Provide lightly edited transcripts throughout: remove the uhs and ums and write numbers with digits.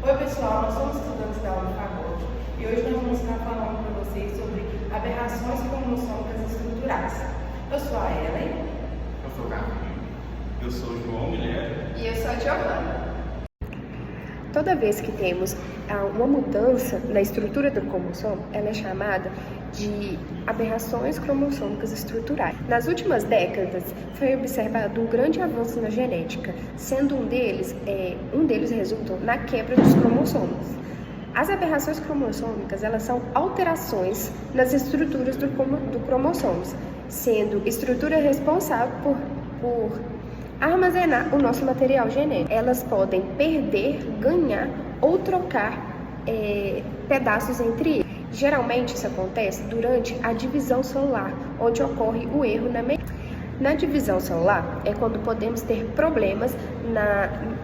Oi pessoal, nós somos estudantes da Unifagoc e hoje nós vamos estar falando para vocês sobre aberrações cromossômicas estruturais. Eu sou a Ellen. Eu sou o Carlinhos. Eu sou o João Guilherme. E eu sou a Giovana. Toda vez que temos uma mudança na estrutura do cromossomo, ela é chamada de aberrações cromossômicas estruturais. Nas últimas décadas, foi observado um grande avanço na genética, sendo um deles resultou na quebra dos cromossomos. As aberrações cromossômicas, elas são alterações nas estruturas do cromossomos, sendo estrutura responsável por armazenar o nosso material genético. Elas podem perder, ganhar ou trocar pedaços entre eles. Geralmente isso acontece durante a divisão celular, onde ocorre o erro na divisão celular é quando podemos ter problemas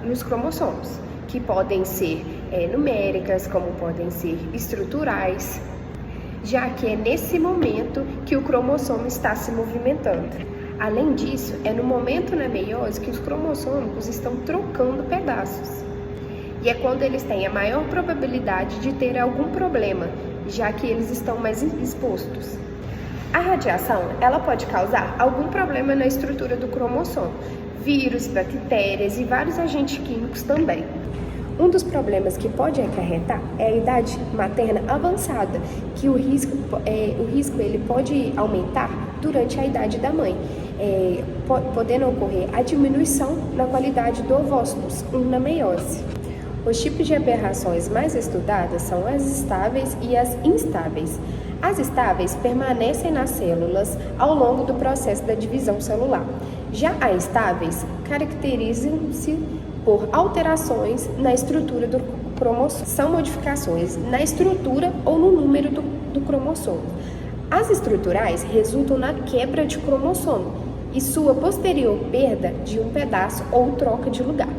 nos cromossomos, que podem ser numéricas, como podem ser estruturais, já que é nesse momento que o cromossomo está se movimentando. Além disso, é no momento na meiose que os cromossômicos estão trocando pedaços. E é quando eles têm a maior probabilidade de ter algum problema, já que eles estão mais expostos. A radiação, ela pode causar algum problema na estrutura do cromossomo, vírus, bactérias e vários agentes químicos também. Um dos problemas que pode acarretar é a idade materna avançada, que o risco ele pode aumentar durante a idade da mãe, podendo ocorrer a diminuição na qualidade do ovócitos, na meiose. Os tipos de aberrações mais estudadas são as estáveis e as instáveis. As estáveis permanecem nas células ao longo do processo da divisão celular. Já as instáveis caracterizam-se por alterações na estrutura do cromossomo. São modificações na estrutura ou no número do cromossomo. As estruturais resultam na quebra de cromossomo e sua posterior perda de um pedaço ou troca de lugar.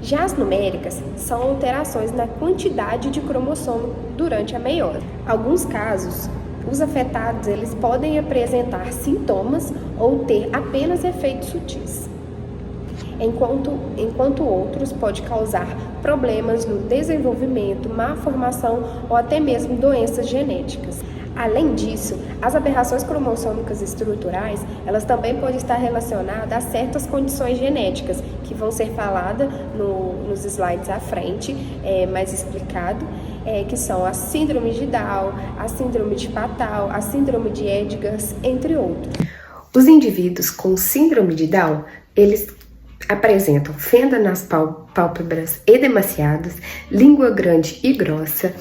Já as numéricas são alterações na quantidade de cromossomo durante a meiose. Alguns casos, os afetados eles podem apresentar sintomas ou ter apenas efeitos sutis, enquanto outros podem causar problemas no desenvolvimento, má formação ou até mesmo doenças genéticas. Além disso, as aberrações cromossômicas estruturais, elas também podem estar relacionadas a certas condições genéticas, que vão ser faladas nos slides à frente, mais explicado, que são a síndrome de Down, a síndrome de Patau, a síndrome de Edgars, entre outros. Os indivíduos com síndrome de Down, eles apresentam fenda nas pálpebras edemaciadas, língua grande e grossa,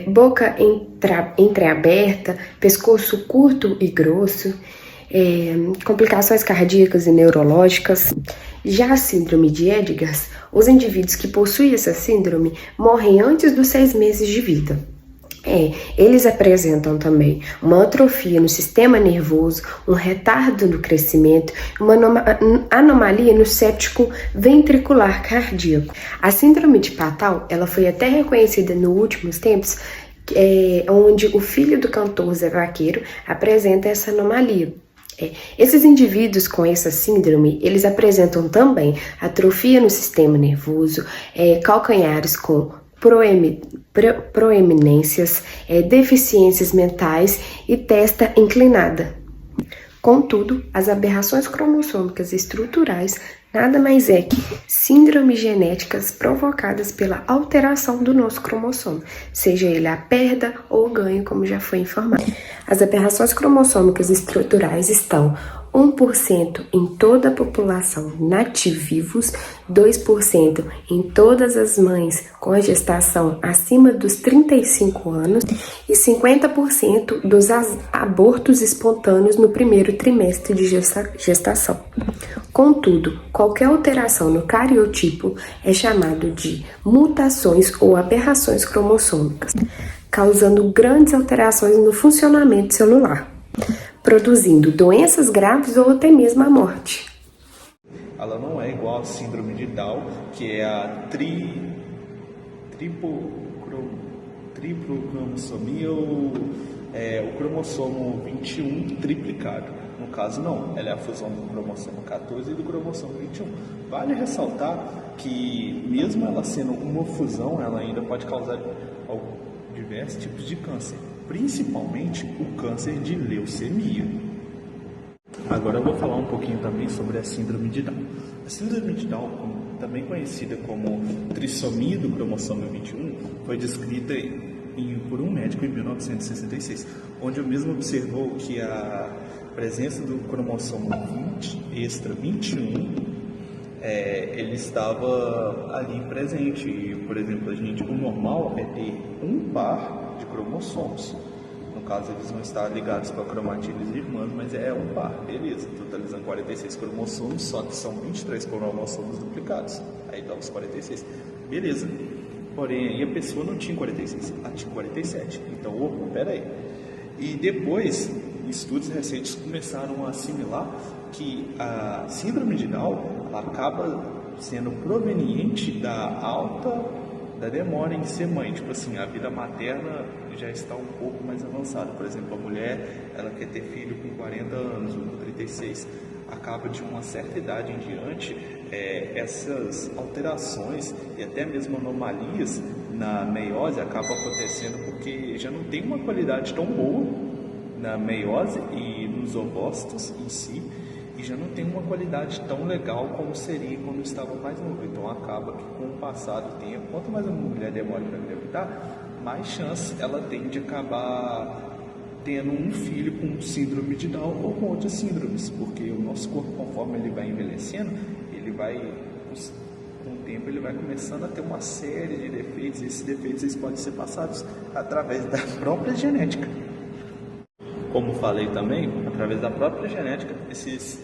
boca entreaberta, pescoço curto e grosso, complicações cardíacas e neurológicas. Já a síndrome de Edgars, os indivíduos que possuem essa síndrome morrem antes dos 6 meses de vida. Eles apresentam também uma atrofia no sistema nervoso, um retardo no crescimento, uma anomalia no septo ventricular cardíaco. A síndrome de Patau, ela foi até reconhecida nos últimos tempos, onde o filho do cantor Zé Vaqueiro apresenta essa anomalia. Esses indivíduos com essa síndrome, eles apresentam também atrofia no sistema nervoso, calcanhares com proeminências, deficiências mentais e testa inclinada. Contudo, as aberrações cromossômicas estruturais nada mais é que síndromes genéticas provocadas pela alteração do nosso cromossomo, seja ele a perda ou o ganho, como já foi informado. As aberrações cromossômicas estruturais estão 1% em toda a população nativivos, 2% em todas as mães com a gestação acima dos 35 anos e 50% dos abortos espontâneos no primeiro trimestre de gestação. Contudo, qualquer alteração no cariotipo é chamado de mutações ou aberrações cromossômicas, causando grandes alterações no funcionamento celular, produzindo doenças graves ou até mesmo a morte. Ela não é igual à síndrome de Down, que é a triplocromossomia ou o cromossomo 21 triplicado. No caso, não, ela é a fusão do cromossomo 14 e do cromossomo 21. Vale ressaltar que, mesmo ela sendo uma fusão, ela ainda pode causar diversos tipos de câncer, principalmente o câncer de leucemia. Agora eu vou falar um pouquinho também sobre a síndrome de Down. A síndrome de Down, também conhecida como trissomia do cromossomo 21, foi descrita por um médico em 1966, onde o mesmo observou que a presença do cromossomo 20, extra 21, ele estava ali presente. E, por exemplo, o normal é ter um par de cromossomos. No caso, eles não estão ligados com a cromatídese irmãs, mas é um par, beleza, totalizando 46 cromossomos, só que são 23 cromossomos duplicados, aí dá os 46, beleza. Porém, aí a pessoa não tinha 46, ela tinha 47, então, peraí. E depois, estudos recentes começaram a assimilar que a síndrome de Down ela acaba sendo proveniente da demora em ser mãe. Tipo assim, a vida materna já está um pouco mais avançada. Por exemplo, a mulher, ela quer ter filho com 40 anos ou com 36. Acaba de uma certa idade em diante, essas alterações e até mesmo anomalias na meiose acabam acontecendo porque já não tem uma qualidade tão boa na meiose e nos ovócitos em si, e já não tem uma qualidade tão legal como seria quando estava mais novo. Então acaba que com o passar do tempo, quanto mais a mulher demora para engravidar, mais chance ela tem de acabar tendo um filho com síndrome de Down ou com outras síndromes, porque o nosso corpo, conforme ele vai envelhecendo, com o tempo ele vai começando a ter uma série de defeitos, e esses defeitos eles podem ser passados através da própria genética. Como falei também, através da própria genética, esses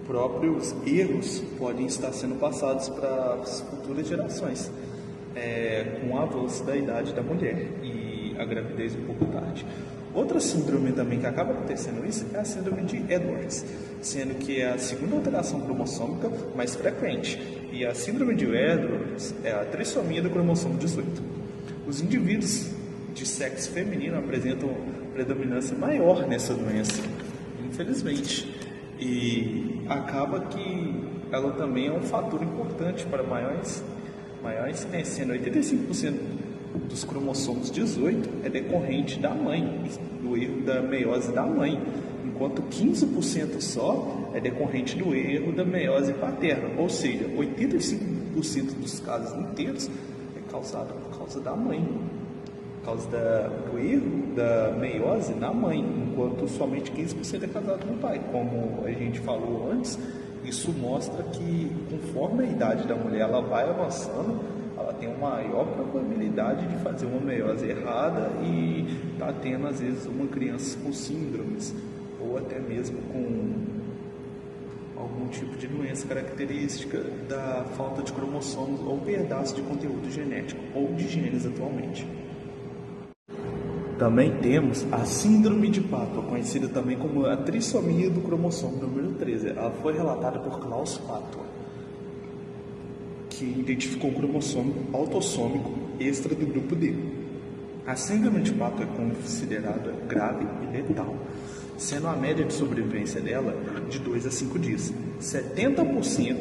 próprios erros podem estar sendo passados para as futuras gerações, com o avanço da idade da mulher e a gravidez um pouco tarde. Outra síndrome também que acaba acontecendo isso é a síndrome de Edwards, sendo que é a segunda alteração cromossômica mais frequente. E a síndrome de Edwards é a trissomia do cromossomo 18. Os indivíduos de sexo feminino apresentam predominância maior nessa doença, infelizmente. E acaba que ela também é um fator importante para maior incidência, sendo 85% dos cromossomos 18 é decorrente da mãe, do erro da meiose da mãe, enquanto 15% só é decorrente do erro da meiose paterna, ou seja, 85% dos casos inteiros é causado por causa da mãe, por causa do erro da meiose na mãe, enquanto somente 15% é causado no pai. Como a gente falou antes, isso mostra que conforme a idade da mulher ela vai avançando, ela tem uma maior probabilidade de fazer uma meiose errada e tá tendo às vezes uma criança com síndromes ou até mesmo com algum tipo de doença característica da falta de cromossomos ou pedaço de conteúdo genético ou de genes atualmente. Também temos a síndrome de Patton, conhecida também como a trissomia do cromossomo número 13. Ela foi relatada por Klaus Patton, que identificou um cromossomo autossômico extra do grupo D. A síndrome de Patton é considerada grave e letal, sendo a média de sobrevivência dela de 2 a 5 dias. 70%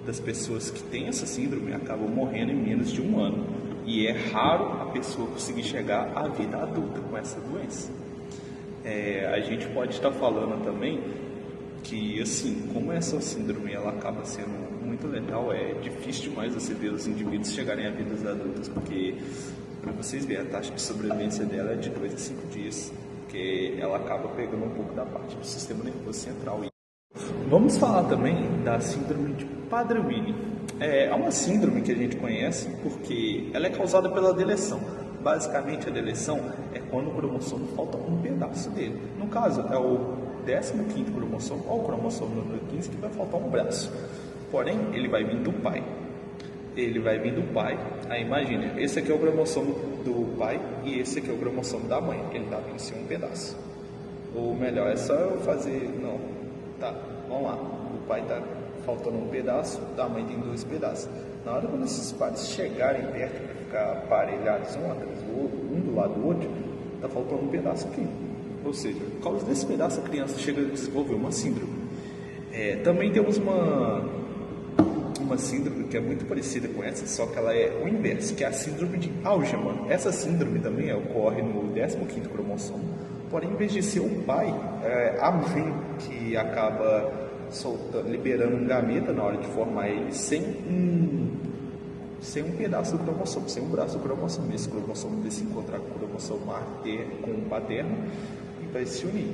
das pessoas que têm essa síndrome acabam morrendo em menos de 1 ano. E é raro a pessoa conseguir chegar à vida adulta com essa doença. A gente pode estar falando também que, assim, como essa síndrome ela acaba sendo muito letal, é difícil demais você ver os indivíduos chegarem a vidas adultas, porque, para vocês verem, a taxa de sobrevivência dela é de 2 a 5 dias, porque ela acaba pegando um pouco da parte do sistema nervoso central. Vamos falar também da síndrome de Prader-Willi. É uma síndrome que a gente conhece porque ela é causada pela deleção. Basicamente, a deleção é quando o cromossomo falta um pedaço dele. No caso, é o 15º cromossomo, ou o cromossomo número 15, que vai faltar um braço. Porém, ele vai vir do pai. Aí imagina, esse aqui é o cromossomo do pai e esse aqui é o cromossomo da mãe. Ele tá vindo sem um pedaço. Ou melhor, é só eu fazer... Não, tá, vamos lá. O pai tá faltando um pedaço, da mãe tem 2 pedaços. Na hora quando esses pares chegarem perto para ficar aparelhados um do lado do outro, tá faltando um pedaço aqui. Ou seja, por causa desse pedaço, a criança chega a desenvolver uma síndrome. Também temos uma síndrome que é muito parecida com essa, só que ela é o inverso, que é a síndrome de Angelman. Essa síndrome também ocorre no 15º cromossomo, porém, em vez de ser o pai, a mãe que acaba liberando um gameta na hora de formar ele sem um pedaço do cromossomo, sem um braço do cromossomo. Esse cromossomo vai se encontrar com o cromossomo com o paterno e vai se unir.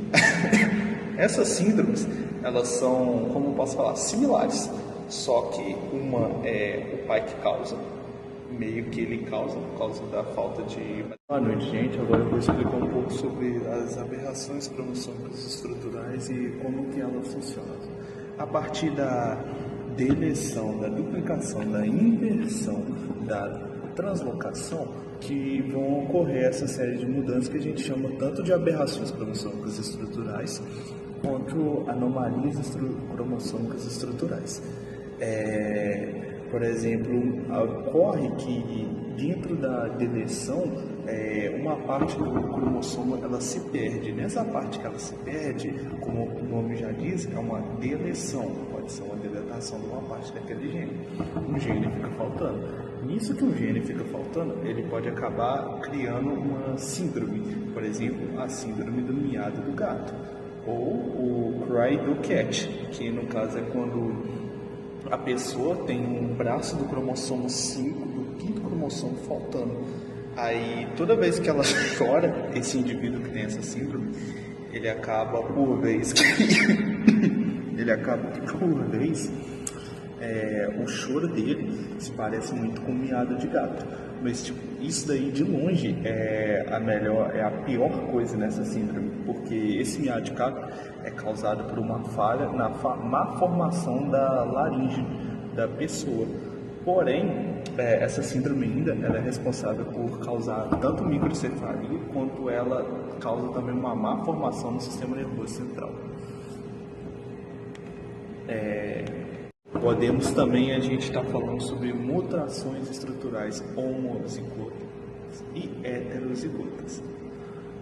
Essas síndromes, elas são, como eu posso falar, similares, só que uma é o pai que causa, meio que ele causa por causa da falta de... Boa noite, gente. Agora eu vou explicar um pouco sobre as aberrações cromossômicas estruturais e como que elas funcionam. A partir da deleção, da duplicação, da inversão, da translocação, que vão ocorrer essa série de mudanças que a gente chama tanto de aberrações cromossômicas estruturais quanto anomalias cromossômicas estruturais. Por exemplo, ocorre que dentro da deleção, uma parte do cromossomo ela se perde. Nessa parte que ela se perde, como o nome já diz, é uma deleção. Pode ser uma deletação de uma parte daquele gene. Um gene fica faltando. Nisso que um gene fica faltando, ele pode acabar criando uma síndrome. Por exemplo, a síndrome do miado do gato. Ou o cry do cat, que no caso é quando a pessoa tem um braço do cromossomo 5, do 5º cromossomo faltando. Aí, toda vez que ela chora, esse indivíduo que tem essa síndrome, ele acaba por vez o choro dele se parece muito com um miado de gato. Mas tipo, isso daí de longe é a pior coisa nessa síndrome, porque esse miado de gato é causado por uma falha na má formação da laringe da pessoa. Porém, essa síndrome ainda ela é responsável por causar tanto microcefalia quanto ela causa também uma má formação no sistema nervoso central. Podemos também a gente estar falando sobre mutações estruturais homozigotas e heterozigotas.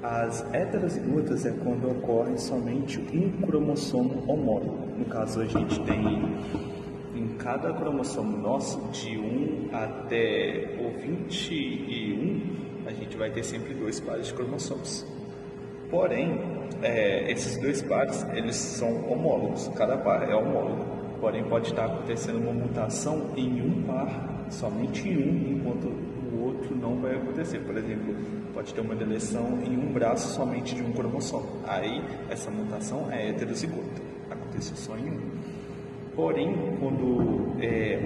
As heterozigotas é quando ocorre somente um cromossomo homólogo. No caso, a gente tem em cada cromossomo nosso, de 1 até o 21, a gente vai ter sempre 2 pares de cromossomos. Porém, esses 2 pares, eles são homólogos, cada par é homólogo. Porém, pode estar acontecendo uma mutação em um par, somente em um, enquanto o outro não vai acontecer. Por exemplo, pode ter uma deleção em um braço somente de um cromossomo. Aí, essa mutação é heterozigota, aconteceu só em um. Porém, quando é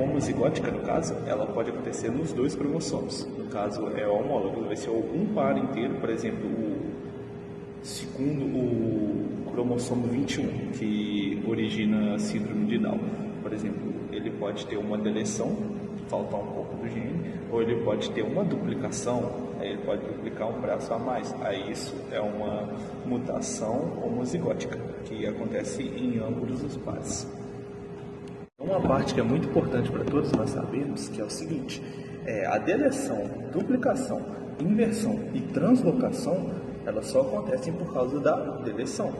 homozigótica, no caso, ela pode acontecer nos 2 cromossomos. No caso, é homólogo, vai ser um par inteiro, por exemplo, o cromossomo 21, que origina a síndrome de Down. Por exemplo, ele pode ter uma deleção, faltar um pouco do gene, ou ele pode ter uma duplicação, aí ele pode duplicar um braço a mais. Aí isso é uma mutação homozigótica, que acontece em ambos os pares. Uma parte que é muito importante para todos nós sabermos, que é o seguinte, a deleção, duplicação, inversão e translocação, elas só acontecem por causa da deleção,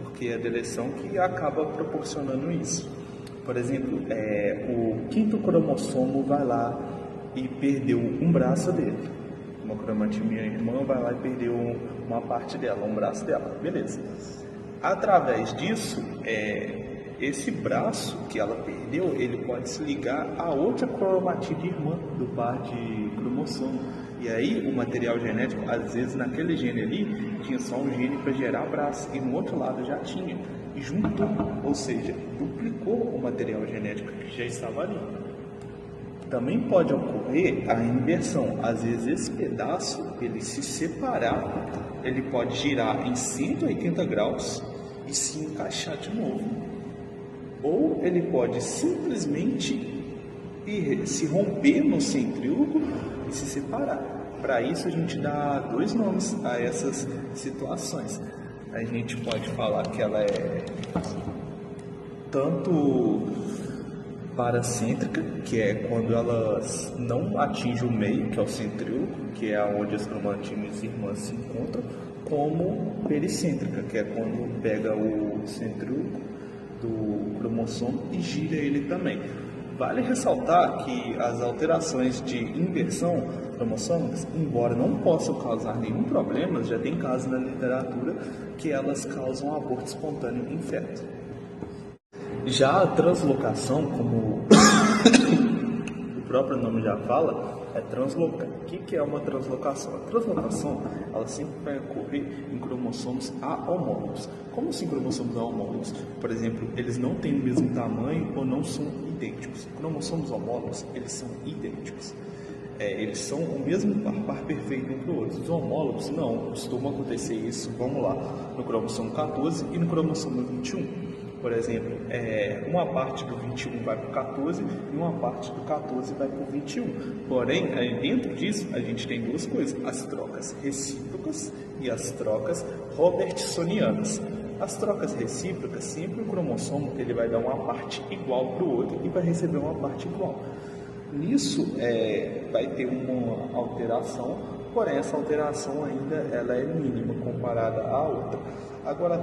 porque é a deleção que acaba proporcionando isso. Por exemplo, o 5º cromossomo vai lá e perdeu um braço dele. Uma cromatinha irmã vai lá e perdeu uma parte dela, um braço dela, beleza. Através disso, esse braço que ela perdeu, ele pode se ligar a outra cromatina irmã do par de cromossomo. E aí o material genético, às vezes naquele gene ali, tinha só um gene para gerar braço, e no outro lado já tinha, e juntou, ou seja, duplicou o material genético que já estava ali. Também pode ocorrer a inversão, às vezes esse pedaço, ele se separar, ele pode girar em 180 graus e se encaixar de novo. Ou ele pode simplesmente se romper no centríogo e se separar. Para isso a gente dá 2 nomes a essas situações. A gente pode falar que ela é tanto paracêntrica, que é quando elas não atingem o meio, que é o centríolo, que é onde as cromatídeas irmãs se encontram, como pericêntrica, que é quando pega o centríolo do cromossomo e gira ele também. Vale ressaltar que as alterações de inversão cromossômicas, embora não possam causar nenhum problema, já tem casos na literatura que elas causam aborto espontâneo em feto. Já a translocação, como o próprio nome já fala, é translocar. O que é uma translocação? A translocação, ela sempre vai ocorrer em cromossomos ahomólogos. Como assim cromossomos ahomólogos? Por exemplo, eles não têm o mesmo tamanho ou não são idênticos. Cromossomos homólogos, eles são idênticos. Eles são o mesmo par perfeito um para o outro. Os homólogos, não. Costuma acontecer isso, vamos lá, no cromossomo 14 e no cromossomo 21. Por exemplo, uma parte do 21 vai para o 14 e uma parte do 14 vai para o 21. Porém, dentro disso, a gente tem duas coisas: as trocas recíprocas e as trocas robertsonianas. As trocas recíprocas, sempre o cromossomo ele vai dar uma parte igual para o outro e vai receber uma parte igual. Nisso, vai ter uma alteração, porém essa alteração ainda ela é mínima comparada à outra. Agora,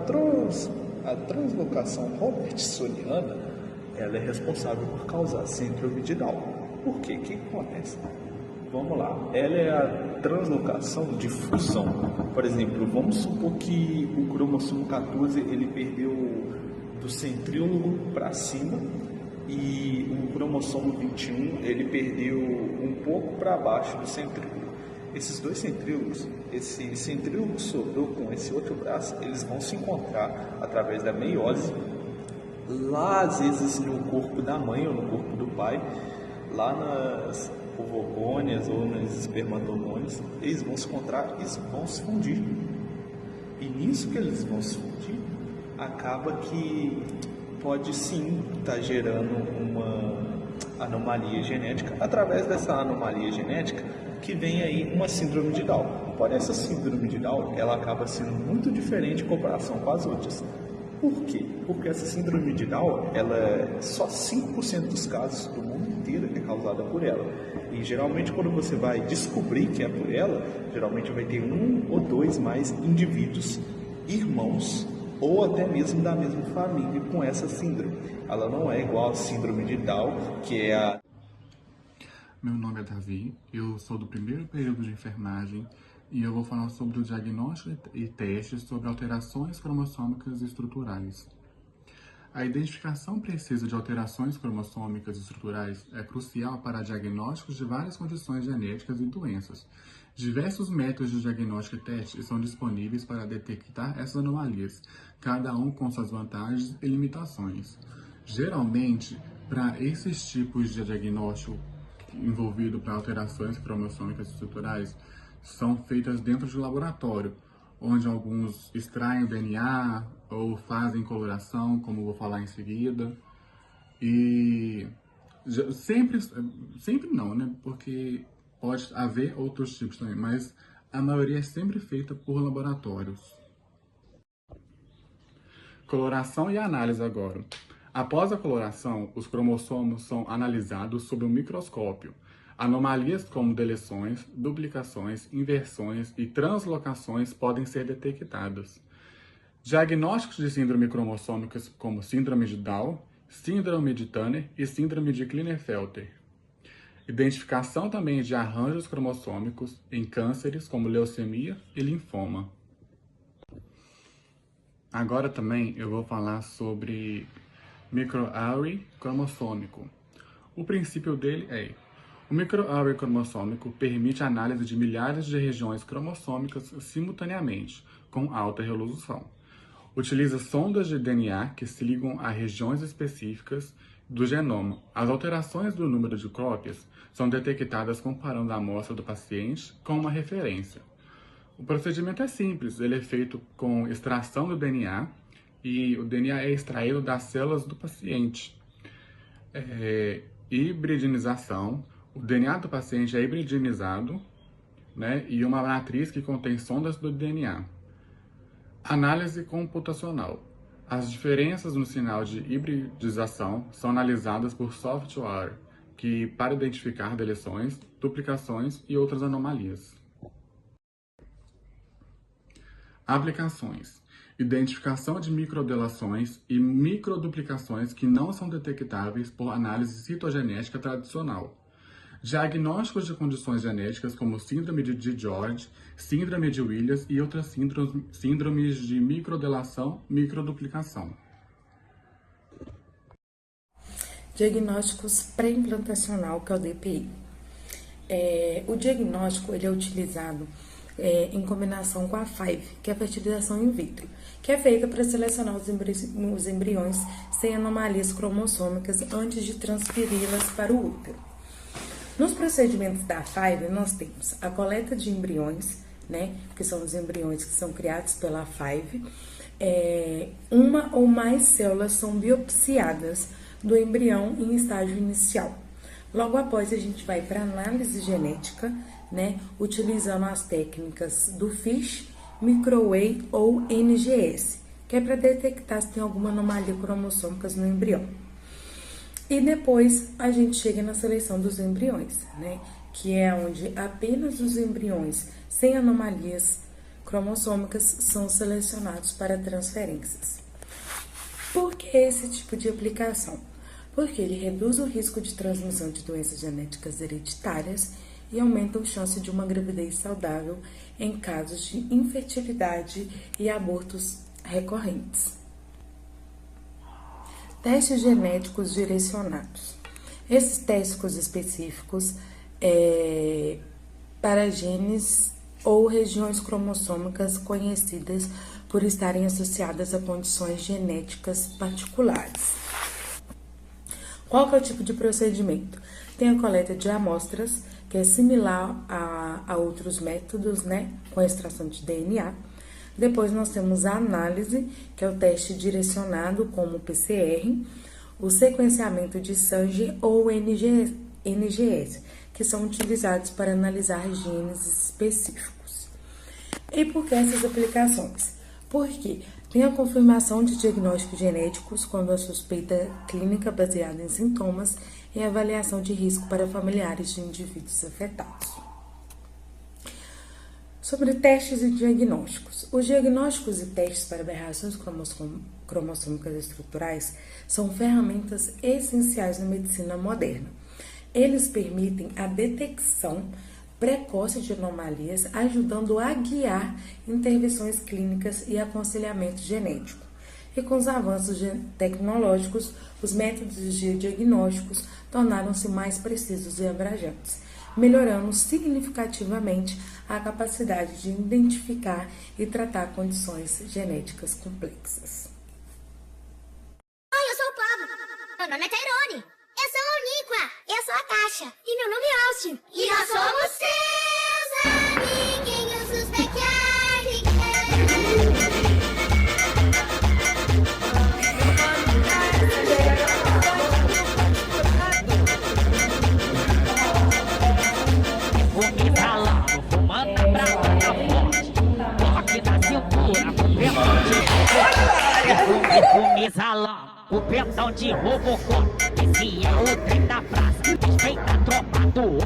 a translocação robertsoniana, ela é responsável por causar síndrome de Down. Por quê? O que acontece? Vamos lá. Ela é a translocação de fusão. Por exemplo, vamos supor que o cromossomo 14 ele perdeu do centríolo para cima e o cromossomo 21 ele perdeu um pouco para baixo do centríolo. Esses dois centríolos, esse centríolo que sobrou com esse outro braço, eles vão se encontrar através da meiose, lá às vezes no corpo da mãe ou no corpo do pai, lá nas ovogônias ou nas espermatogônias, eles vão se encontrar e vão se fundir. E nisso que eles vão se fundir, acaba que pode sim estar gerando uma anomalia genética. Através dessa anomalia genética que vem aí uma síndrome de Down. Porém, essa síndrome de Down, ela acaba sendo muito diferente em comparação com as outras. Por quê? Porque essa síndrome de Down, ela é só 5% dos casos do mundo inteiro é causada por ela. E geralmente quando você vai descobrir que é por ela, geralmente vai ter um ou dois mais indivíduos, irmãos, ou até mesmo da mesma família com essa síndrome. Ela não é igual à síndrome de Down, que é a... Meu nome é Davi, eu sou do primeiro período de enfermagem e eu vou falar sobre o diagnóstico e testes sobre alterações cromossômicas estruturais. A identificação precisa de alterações cromossômicas estruturais é crucial para diagnósticos de várias condições genéticas e doenças. Diversos métodos de diagnóstico e teste estão disponíveis para detectar essas anomalias, cada um com suas vantagens e limitações. Geralmente, para esses tipos de diagnóstico envolvido para alterações cromossômicas estruturais são feitas dentro de laboratório, onde alguns extraem o DNA ou fazem coloração, como vou falar em seguida. E sempre não, né? Porque pode haver outros tipos também, mas a maioria é sempre feita por laboratórios. Coloração e análise agora. Após a coloração, os cromossomos são analisados sob um microscópio. Anomalias como deleções, duplicações, inversões e translocações podem ser detectadas. Diagnósticos de síndrome cromossômicas como síndrome de Down, síndrome de Turner e síndrome de Klinefelter. Identificação também de arranjos cromossômicos em cânceres como leucemia e linfoma. Agora também eu vou falar sobre microarray cromossômico. O princípio dele é: o microarray cromossômico permite a análise de milhares de regiões cromossômicas simultaneamente, com alta resolução. Utiliza sondas de DNA que se ligam a regiões específicas do genoma. As alterações do número de cópias são detectadas comparando a amostra do paciente com uma referência. O procedimento é simples, ele é feito com extração do DNA, e o DNA é extraído das células do paciente. Hibridinização, o DNA do paciente é hibridinizado, né, e uma matriz que contém sondas do DNA. Análise computacional. As diferenças no sinal de hibridização são analisadas por software, para identificar deleções, duplicações e outras anomalias. Aplicações: identificação de microdeleções e microduplicações que não são detectáveis por análise citogenética tradicional. Diagnósticos de condições genéticas como síndrome de George, síndrome de Williams e outras síndromes de microdeleção, microduplicação. Diagnósticos pré-implantacional, que é o DPI. O diagnóstico ele é utilizado em combinação com a FIV, que é a fertilização in vitro, que é feita para selecionar os embriões sem anomalias cromossômicas antes de transferi-las para o útero. Nos procedimentos da FIV, nós temos a coleta de embriões, né, que são os embriões que são criados pela FIV. Uma ou mais células são biopsiadas do embrião em estágio inicial. Logo após, a gente vai para análise genética, né, utilizando as técnicas do FISH, Microarray ou NGS, que é para detectar se tem alguma anomalia cromossômica no embrião. E depois a gente chega na seleção dos embriões, né, que é onde apenas os embriões sem anomalias cromossômicas são selecionados para transferências. Por que esse tipo de aplicação? Porque ele reduz o risco de transmissão de doenças genéticas hereditárias e aumenta a chance de uma gravidez saudável em casos de infertilidade e abortos recorrentes. Testes genéticos direcionados. Esses testes específicos para genes ou regiões cromossômicas conhecidas por estarem associadas a condições genéticas particulares. Qual que é o tipo de procedimento? Tem a coleta de amostras, que é similar a outros métodos, né, com a extração de DNA. Depois nós temos a análise, que é o teste direcionado como PCR, o sequenciamento de Sanger ou NGS, que são utilizados para analisar genes específicos. E por que essas aplicações? Porque tem a confirmação de diagnósticos genéticos quando a suspeita clínica baseada em sintomas e avaliação de risco para familiares de indivíduos afetados. Sobre testes e diagnósticos. Os diagnósticos e testes para aberrações cromossômicas estruturais são ferramentas essenciais na medicina moderna. Eles permitem a detecção precoce de anomalias, ajudando a guiar intervenções clínicas e aconselhamento genético. E com os avanços tecnológicos, os métodos de diagnósticos tornaram-se mais precisos e abrangentes, melhorando significativamente a capacidade de identificar e tratar condições genéticas complexas. Oi, eu sou o Pablo. Meu nome é Tairone. Eu sou a Uniqua. Eu sou a Tasha. E meu nome é Austin. E nós somos seus amiguinhos, os backyard. O pentão de Robocop, esse é o trem da praça, respeita a tropa do